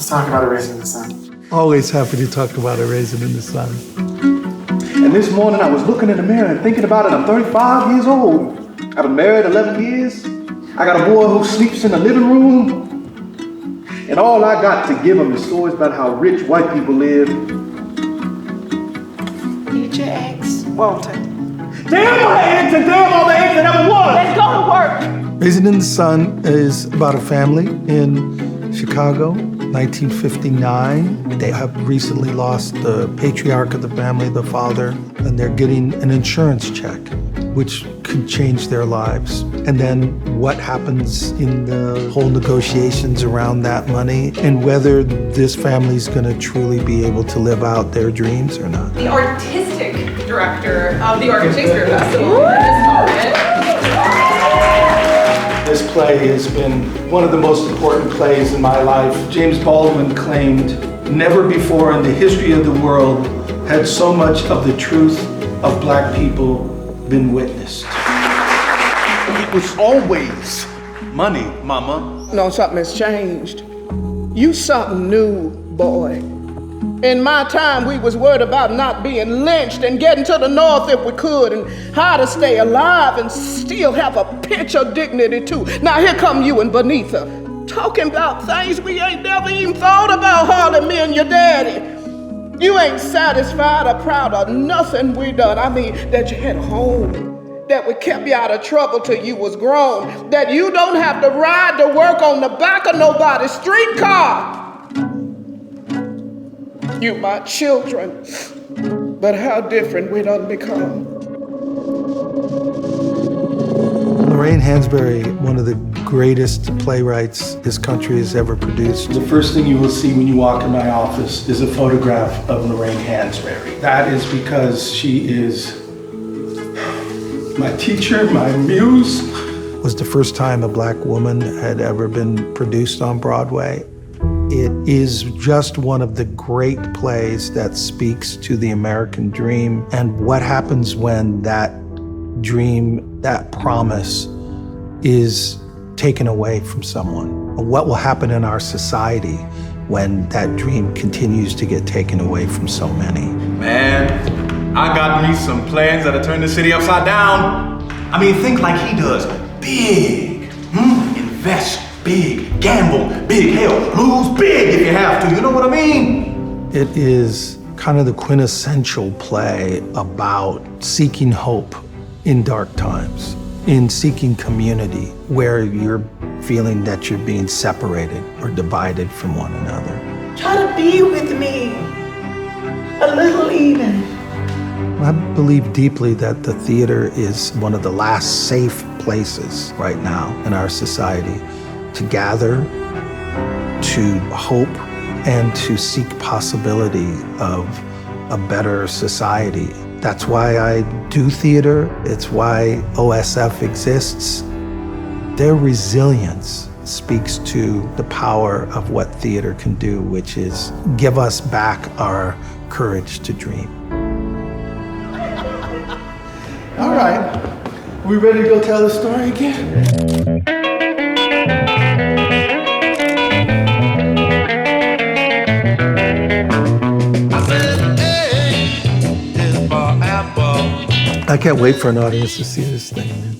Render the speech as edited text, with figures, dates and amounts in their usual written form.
Let's talk about a raisin in the sun. Always happy to talk about a raisin in the sun. And this morning I was looking in the mirror and thinking about it. I'm 35 years old. I've been married 11 years. I got a boy who sleeps in the living room. And all I got to give him is stories about how rich white people live. Eat your eggs, Walter. Damn my eggs and damn all the eggs that ever was! Let's go to work! Raisin in the Sun is about a family in Chicago, 1959. They have recently lost the patriarch of the family, the father, and they're getting an insurance check, which could change their lives. And then what happens in the whole negotiations around that money and whether this family's gonna truly be able to live out their dreams or not. The artistic director of the Art of Shakespeare Festival at this moment. This play has been one of the most important plays in my life. James Baldwin claimed, never before in the history of the world had so much of the truth of Black people been witnessed. It was always money, Mama. No, something has changed. You something new, boy. In my time, we was worried about not being lynched and getting to the north if we could and how to stay alive and still have a pinch of dignity too. Now here come you and Benita, talking about things we ain't never even thought about, hardly me and your daddy. You ain't satisfied or proud of nothing we done. I mean, that you had a home, that we kept you out of trouble till you was grown, that you don't have to ride to work on the back of nobody's streetcar. You my children, but how different we done become. Lorraine Hansberry, one of the greatest playwrights this country has ever produced. The first thing you will see when you walk in my office is a photograph of Lorraine Hansberry. That is because she is my teacher, my muse. It was the first time a Black woman had ever been produced on Broadway. It is just one of the great plays that speaks to the American dream and what happens when that dream, that promise, is taken away from someone. What will happen in our society when that dream continues to get taken away from so many? Man, I got me some plans that'll turn the city upside down. I mean, think like he does. Big. Invest big. Gamble big. Hell, lose big if you have to. You know what I mean? It is kind of the quintessential play about seeking hope in dark times, in seeking community where you're feeling that you're being separated or divided from one another. Try to be with me, a little even. I believe deeply that the theater is one of the last safe places right now in our society to gather, to hope, and to seek possibility of a better society. That's why I do theater. It's why OSF exists. Their resilience speaks to the power of what theater can do, which is give us back our courage to dream. All right, we ready to go tell the story again? I can't wait for an audience to see this thing.